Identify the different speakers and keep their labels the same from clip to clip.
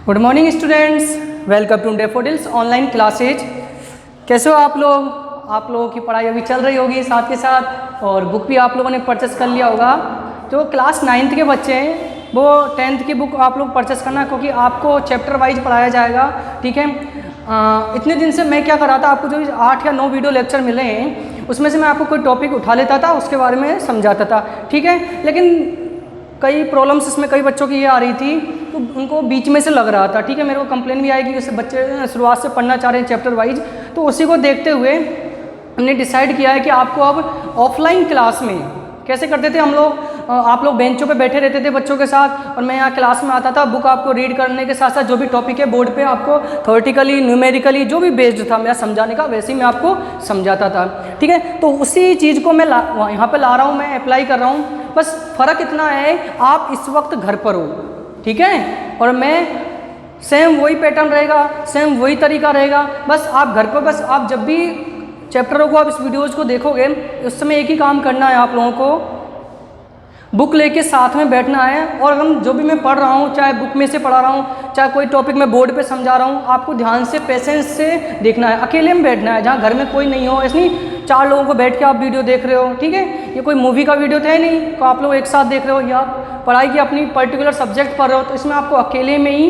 Speaker 1: Good morning students, welcome to Daffodils online classes. कैसे हो आप लोग? आप लोगों की पढ़ाई अभी चल रही होगी साथ के साथ, और बुक भी आप लोगों ने परचेस कर लिया होगा। जो क्लास 9th के बच्चे हैं वो 10th की बुक आप लोग परचेस करना, क्योंकि आपको चैप्टर वाइज पढ़ाया जाएगा। ठीक है, इतने दिन से मैं क्या कर रहा था, आपको जो 8 या 9 वीडियो लेक्चर मिले हैं उसमें से मैं आपको कोई टॉपिक उठा लेता था, उसके बारे में समझाता था। ठीक है, लेकिन कई प्रॉब्लम्स इसमें कई बच्चों की ये आ रही थी, तो उनको बीच में से लग रहा था। ठीक है, मेरे को कंप्लेन भी आएगी कि बच्चे शुरुआत से पढ़ना चाह रहे हैं चैप्टर वाइज, तो उसी को देखते हुए हमने डिसाइड किया है कि आपको अब ऑफलाइन क्लास में कैसे करते थे हम लोग। आप लोग बेंचों पे बैठे रहते थे बच्चों के साथ, और मैं यहाँ क्लास में आता था। बुक आपको रीड करने के साथ साथ जो भी टॉपिक है बोर्ड पे आपको थ्योरेटिकली न्यूमेरिकली जो भी बेस्ड था मेरा समझाने का, वैसे ही मैं आपको समझाता था। ठीक है, तो उसी चीज़ को मैं यहाँ पे ला रहा हूँ, मैं अप्लाई कर रहा हूँ। बस फ़र्क इतना है, आप इस वक्त घर पर हो, ठीक है, और मैं सेम वही पैटर्न रहेगा, सेम वही तरीका रहेगा। बस आप घर पर, बस आप जब भी चैप्टरों को आप इस वीडियोज़ को देखोगे उस समय एक ही काम करना है, आप लोगों को बुक लेके साथ में बैठना है। और हम जो भी मैं पढ़ रहा हूँ, चाहे बुक में से पढ़ा रहा हूँ, चाहे कोई टॉपिक मैं बोर्ड पे समझा रहा हूँ, आपको ध्यान से पेशेंस से देखना है। अकेले में बैठना है, जहाँ घर में कोई नहीं हो। ऐसे नहीं 4 लोगों को बैठ के आप वीडियो देख रहे हो। ठीक है, ये कोई मूवी का वीडियो तो है नहीं तो आप लोग एक साथ देख रहे हो, या पढ़ाई की अपनी पर्टिकुलर सब्जेक्ट पढ़ रहे हो, तो इसमें आपको अकेले में ही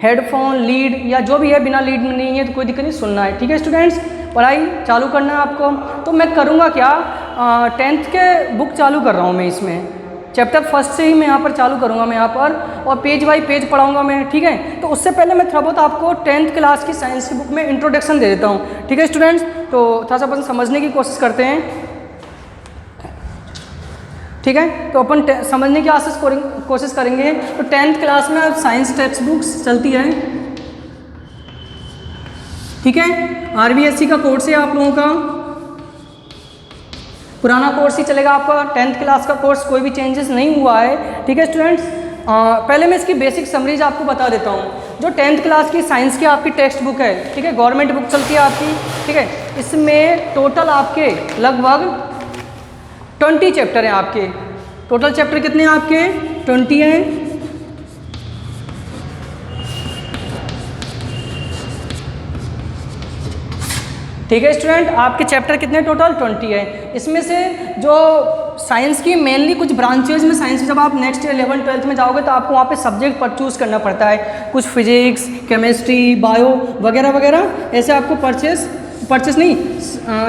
Speaker 1: हेडफोन, लीड या जो भी है, बिना लीड में नहीं है तो कोई दिक्कत नहीं, सुनना है। ठीक है स्टूडेंट्स, पढ़ाई चालू करना है आपको। तो मैं करूँगा क्या, 10th के बुक चालू कर रहा हूँ मैं, इसमें चैप्टर फर्स्ट से ही मैं यहाँ पर चालू करूँगा मैं यहाँ पर, और पेज बाई पेज पढ़ाऊँगा मैं। ठीक है, तो उससे पहले मैं थोड़ा बहुत आपको 10th क्लास की साइंस की बुक में इंट्रोडक्शन दे देता हूँ। ठीक है स्टूडेंट्स, तो थोड़ा सा अपन समझने की कोशिश करते हैं। ठीक है, तो अपन समझने की कोशिश करेंगे। तो 10th क्लास में अब साइंस टेक्स्ट बुक्स चलती है। ठीक है, RBSC का कोर्स है आप लोगों का, पुराना कोर्स ही चलेगा आपका। 10th क्लास का कोर्स कोई भी चेंजेस नहीं हुआ है। ठीक है स्टूडेंट्स, पहले मैं इसकी बेसिक समरीज आपको बता देता हूँ। जो 10th क्लास की साइंस की आपकी टेक्स्ट बुक है, ठीक है, गवर्नमेंट बुक चलती है आपकी। ठीक है, इसमें टोटल आपके लगभग 20 चैप्टर हैं आपके। टोटल चैप्टर कितने हैं आपके? 20 हैं। ठीक है स्टूडेंट, आपके चैप्टर कितने टोटल? 20 है। इसमें से जो साइंस की मेनली कुछ ब्रांचेज में, साइंस जब आप नेक्स्ट 11th 12th में जाओगे तो आपको वहाँ पे सब्जेक्ट पर चूज़ करना पड़ता है। कुछ फिजिक्स, केमिस्ट्री, बायो वगैरह वगैरह, ऐसे आपको परचेस नहीं,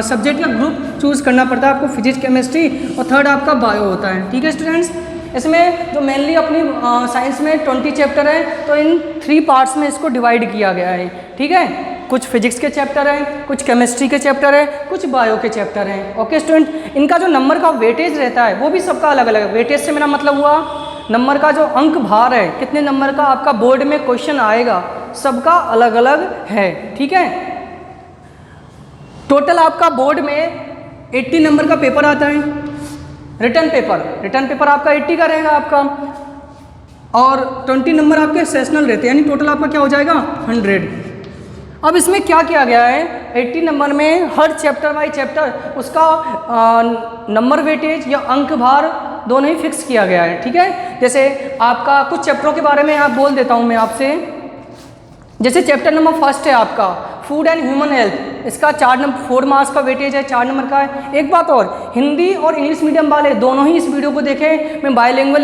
Speaker 1: सब्जेक्ट का ग्रुप चूज़ करना पड़ता है आपको, फिजिक्स, केमिस्ट्री, और थर्ड आपका बायो होता है। ठीक है स्टूडेंट्स, इसमें जो मेनली अपनी साइंस में 20 चैप्टर है, तो इन 3 पार्ट्स में इसको डिवाइड किया गया है। ठीक है, कुछ फिजिक्स के चैप्टर हैं, कुछ केमिस्ट्री के चैप्टर हैं, कुछ बायो के चैप्टर हैं। ओके स्टूडेंट, इनका जो नंबर का वेटेज रहता है वो भी सबका अलग अलग है। वेटेज से मेरा मतलब हुआ नंबर का जो अंक भार है, कितने नंबर का आपका बोर्ड में क्वेश्चन आएगा, सबका अलग अलग है। ठीक है, टोटल आपका बोर्ड में 80 नंबर का पेपर आता है, रिटर्न पेपर आपका 80 का रहेगा आपका, और 20 नंबर आपके सेशनल रहते हैं, यानी टोटल आपका क्या हो जाएगा? 100। अब इसमें क्या किया गया है, 80 नंबर में हर चैप्टर बाई चैप्टर उसका नंबर वेटेज या अंक भार दोनों ही फिक्स किया गया है। ठीक है, जैसे आपका कुछ चैप्टरों के बारे में आप बोल देता हूँ मैं आपसे। जैसे चैप्टर नंबर 1 है आपका फूड एंड ह्यूमन हेल्थ, इसका 4 मार्क्स का वेटेज है, 4 नंबर का है। एक बात और, हिंदी और इंग्लिश मीडियम वाले दोनों ही इस वीडियो को देखें। मैं बाईलिंगुअल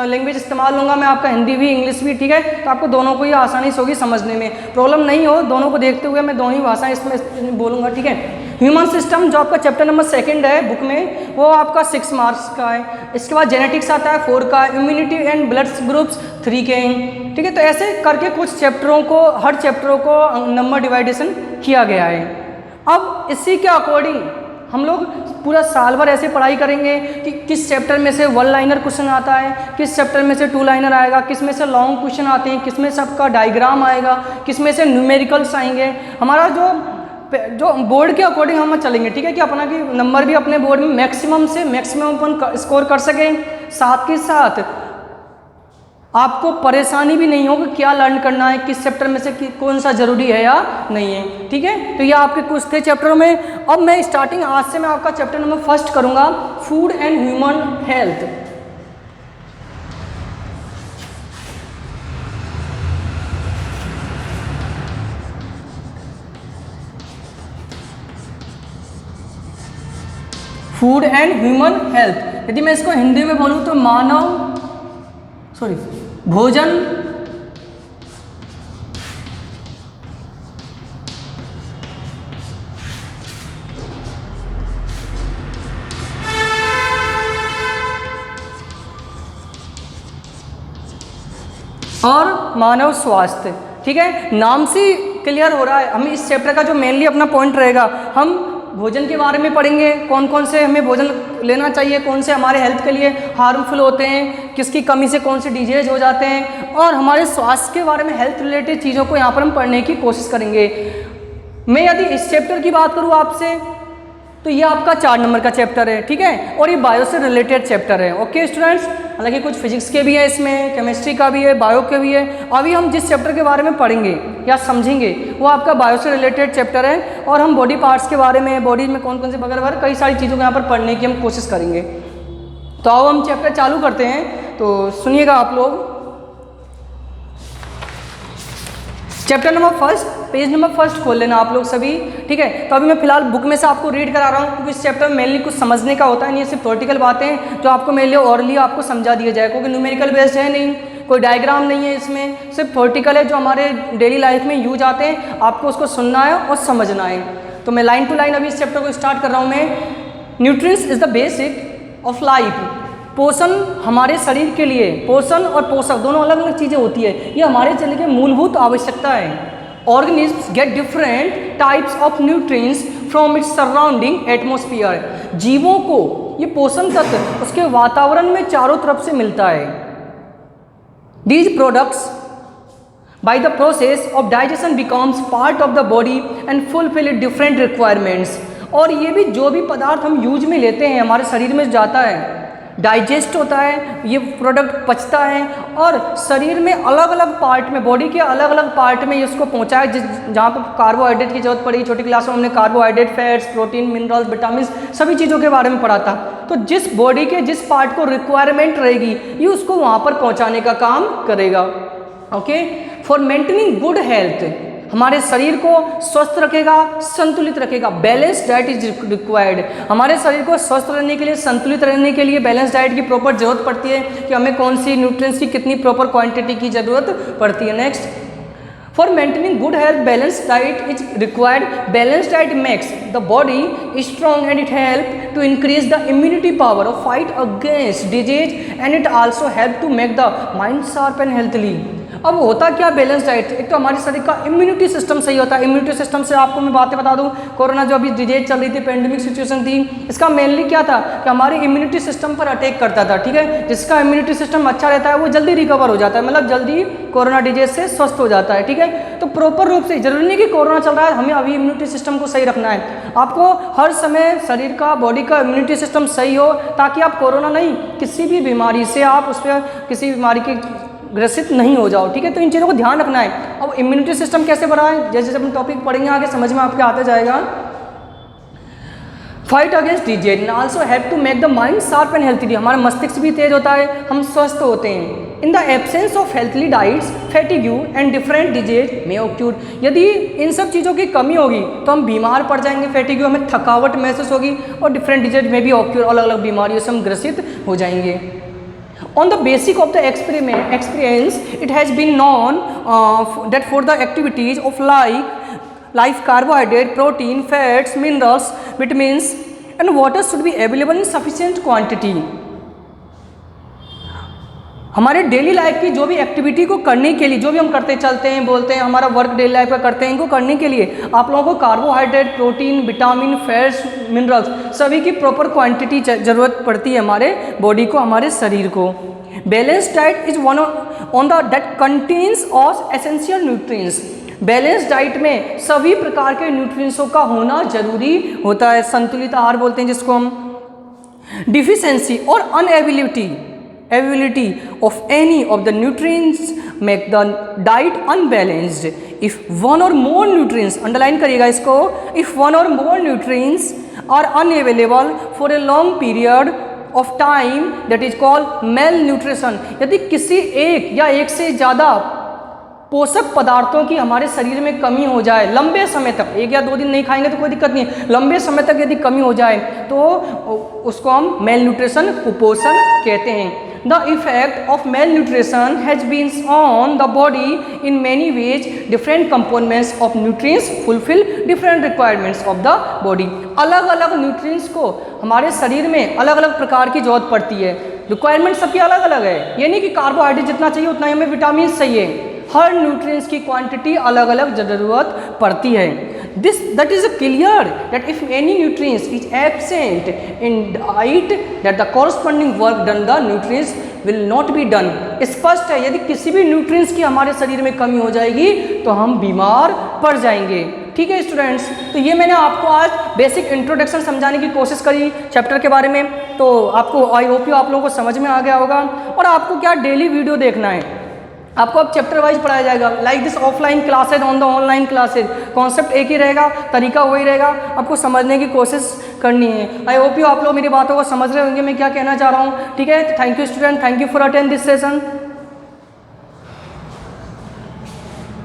Speaker 1: लैंग्वेज इस्तेमाल लूँगा मैं आपका, हिंदी भी इंग्लिश भी। ठीक है, तो आपको दोनों को ही आसानी से होगी समझने में, प्रॉब्लम नहीं हो। दोनों को देखते हुए मैं दोनों ही भाषाएं इसमें बोलूँगा। ठीक है, ह्यूमन सिस्टम जो आपका चैप्टर नंबर 2 है बुक में, वो आपका 6 मार्क्स का है। इसके बाद जेनेटिक्स आता है 4 का, इम्यूनिटी एंड ब्लड ग्रुप्स 3 के हैं। ठीक है, तो ऐसे करके कुछ चैप्टरों को, हर चैप्टरों को नंबर डिवाइडेशन किया गया है। अब इसी के अकॉर्डिंग हम लोग पूरा साल भर ऐसे पढ़ाई करेंगे कि किस चैप्टर में से 1 लाइनर क्वेश्चन आता है, किस चैप्टर में से 2 लाइनर आएगा, किस में से लॉन्ग क्वेश्चन आते हैं, किस में सबका डायग्राम आएगा, किस में से न्यूमेरिकल्स आएंगे। हमारा जो बोर्ड के अकॉर्डिंग हम चलेंगे। ठीक है, कि अपना कि नंबर भी अपने बोर्ड में मैक्सिमम से मैक्सिमम अपन स्कोर कर सकें, साथ के साथ आपको परेशानी भी नहीं होगी क्या लर्न करना है, किस चैप्टर में से कौन सा जरूरी है या नहीं है। ठीक है, तो ये आपके कुछ थे चैप्टरों में। अब मैं स्टार्टिंग आज से मैं आपका चैप्टर नंबर 1 करूँगा, food and human health. Food and human health. यदि मैं इसको हिंदी में बोलूँ तो भोजन और मानव स्वास्थ्य। ठीक है, नाम से क्लियर हो रहा है। हम इस चैप्टर का जो मेनली अपना पॉइंट रहेगा, हम भोजन के बारे में पढ़ेंगे, कौन कौन से हमें भोजन लेना चाहिए, कौन से हमारे हेल्थ के लिए हार्मफुल होते हैं, किसकी कमी से कौन से डिजीज हो जाते हैं, और हमारे स्वास्थ्य के बारे में हेल्थ रिलेटेड चीज़ों को यहाँ पर हम पढ़ने की कोशिश करेंगे। मैं यदि इस चैप्टर की बात करूँ आपसे, तो ये आपका 4 नंबर का चैप्टर है। ठीक है, और ये बायो से रिलेटेड चैप्टर है। ओके स्टूडेंट्स, हालांकि कुछ फिजिक्स के भी है इसमें, केमिस्ट्री का भी है, बायो के भी है। अभी हम जिस चैप्टर के बारे में पढ़ेंगे या समझेंगे वो आपका बायो से रिलेटेड चैप्टर है, और हम बॉडी पार्ट्स के बारे में, बॉडी में कौन कौन से वगैरह कई सारी चीज़ों को यहाँ पर पढ़ने की हम कोशिश करेंगे। तो अब हम चैप्टर चालू करते हैं, तो सुनिएगा आप लोग। चैप्टर नंबर 1, पेज नंबर 1 खोल लेना आप लोग सभी। ठीक है, तो अभी मैं फिलहाल बुक में से आपको रीड करा रहा हूँ, क्योंकि इस चैप्टर में मेनली कुछ समझने का होता है, नहीं सिर्फ थ्योरेटिकल बातें जो आपको मेनली ओरली आपको समझा दिया जाए, क्योंकि न्यूमेरिकल बेस्ड है नहीं, कोई डायग्राम नहीं है इसमें, सिर्फ थ्योरेटिकल है जो हमारे डेली लाइफ में यूज आते हैं, आपको उसको सुनना है और समझना है। तो मैं लाइन टू लाइन अभी इस चैप्टर को स्टार्ट कर रहा हूँ मैं। Nutrients is the basic of life. पोषण हमारे शरीर के लिए, पोषण और पोषक दोनों अलग अलग चीज़ें होती है, ये हमारे शरीर की मूलभूत आवश्यकता है। Organisms get different types of nutrients from its surrounding atmosphere। जीवों को ये पोषण तत्व उसके वातावरण में चारों तरफ से मिलता है। These products by the process of digestion becomes part of the body and fulfill different requirements। और ये भी जो भी पदार्थ हम यूज में लेते हैं हमारे शरीर में जाता है, डाइजेस्ट होता है, ये प्रोडक्ट पचता है और शरीर में अलग अलग पार्ट में, बॉडी के अलग अलग पार्ट में इसको पहुंचाए, जहाँ पर कार्बोहाइड्रेट की जरूरत पड़ी। छोटी क्लास में हमने carbohydrate, fats, protein, minerals, vitamin सभी चीज़ों के बारे में पढ़ा था। तो जिस बॉडी के जिस पार्ट को रिक्वायरमेंट रहेगी ये उसको वहाँ पर पहुँचाने का काम करेगा। Okay, for maintaining good health, हमारे शरीर को स्वस्थ रखेगा, संतुलित रखेगा। Balance diet is required. हमारे शरीर को स्वस्थ रहने के लिए, संतुलित रहने के लिए बैलेंस डाइट की प्रॉपर जरूरत पड़ती है कि हमें कौन सी न्यूट्रिएंट्स की कितनी प्रॉपर क्वांटिटी की जरूरत पड़ती है। Next, for maintaining good health balance diet is required. Balance diet makes the body strong and it help to increase the immunity power और fight against disease and it also help to make the mind sharp and healthy. अब होता क्या balance diet, एक तो हमारे शरीर का immunity system सही होता है। इम्यूनिटी सिस्टम से आपको मैं बातें बता दूं, कोरोना जो अभी डिजीज चल रही थी, पेंडेमिक सिचुएशन थी, इसका मेनली क्या था कि हमारी इम्यूनिटी सिस्टम पर अटैक करता था। ठीक है, जिसका इम्यूनिटी सिस्टम अच्छा रहता है वो जल्दी रिकवर हो जाता है, मतलब जल्दी कोरोना डिजीज से स्वस्थ हो जाता है। ठीक है, तो प्रॉपर रूप से जरूरी नहीं कि कोरोना चल रहा है, हमें अभी इम्यूनिटी सिस्टम को सही रखना है। आपको हर समय शरीर का, बॉडी का इम्यूनिटी सिस्टम सही हो, ताकि आप कोरोना नहीं, किसी भी बीमारी से आप उस पर किसी बीमारी की ग्रसित नहीं हो जाओ। ठीक है, तो इन चीज़ों को ध्यान रखना है। अब इम्यूनिटी सिस्टम कैसे बढ़ाएं, जैसे जब हम टॉपिक पढ़ेंगे आगे समझ में आपके आता जाएगा। Fight against disease and also help to make the mind sharp and healthy. हमारा मस्तिष्क भी तेज होता है, हम स्वस्थ होते हैं। In the absence of healthily diets fatigue and different disease may occur. यदि इन सब चीज़ों की कमी होगी तो हम बीमार पड़ जाएंगे, फैटिग्यू हमें थकावट महसूस होगी, और डिफरेंट डिजीज में भी ऑक्यूर, अलग अलग बीमारियों से हम ग्रसित हो जाएंगे। On the basis of the experience, it has been known that for the activities of life, carbohydrate, protein, fats, minerals, vitamins, and water should be available in sufficient quantity. हमारे डेली लाइफ की जो भी activity को करने के लिए, जो भी हम करते चलते हैं, बोलते हैं, हमारा वर्क डेली लाइफ का करते हैं, इनको करने के लिए आप लोगों को carbohydrate, protein, vitamin, fats, minerals सभी की प्रॉपर क्वांटिटी ज़रूरत पड़ती है हमारे बॉडी को, हमारे शरीर को। Balance diet is one on the that contains all essential nutrients. Balance diet में सभी प्रकार के न्यूट्रिएंट्सों का होना जरूरी होता है। संतुलित आहार बोलते हैं जिसको हम। डिफिशिएंसी और अनएबिलिटी of any of the nutrients make the diet unbalanced. If one or more nutrients, underline करिएगा इसको, if one or more nutrients are unavailable for a long period of time, that is called malnutrition। यदि किसी एक या एक से ज़्यादा पोषक पदार्थों की हमारे शरीर में कमी हो जाए लंबे समय तक, 1 या 2 दिन नहीं खाएंगे तो कोई दिक्कत नहीं है, लंबे समय तक यदि कमी हो जाए तो उसको हम मेल न्यूट्रिशन, कुपोषण कहते हैं। The effect of malnutrition has been on the body in many ways. Different components of nutrients fulfill different requirements of the body. अलग अलग न्यूट्रिएंट्स को हमारे शरीर में अलग अलग प्रकार की जरूरत पड़ती है, रिक्वायरमेंट सबकी अलग अलग है। ये नहीं कि कार्बोहाइड्रेट जितना चाहिए उतना ही हमें विटामिन चाहिए, हर न्यूट्रिएंट्स की क्वांटिटी अलग अलग ज़रूरत पड़ती है। This that is clear that if any nutrients is absent in diet that the corresponding work done the nutrients will not be done. स्पष्ट है, यदि किसी भी न्यूट्रिएंट्स की हमारे शरीर में कमी हो जाएगी तो हम बीमार पड़ जाएंगे। ठीक है स्टूडेंट्स, तो ये मैंने आपको आज बेसिक इंट्रोडक्शन समझाने की कोशिश करी चैप्टर के बारे में, तो आपको आई होप आप लोगों को समझ में आ गया होगा। और आपको क्या डेली वीडियो देखना है, आपको अब चैप्टर वाइज पढ़ाया जाएगा, like this offline classes on the online classes, concept एक ही रहेगा, तरीका वही रहेगा, आपको समझने की कोशिश करनी है। आई होप आप लोग मेरी बातों को समझ रहे होंगे मैं क्या कहना चाह रहा हूँ। ठीक है, thank you student, thank you for attend this session.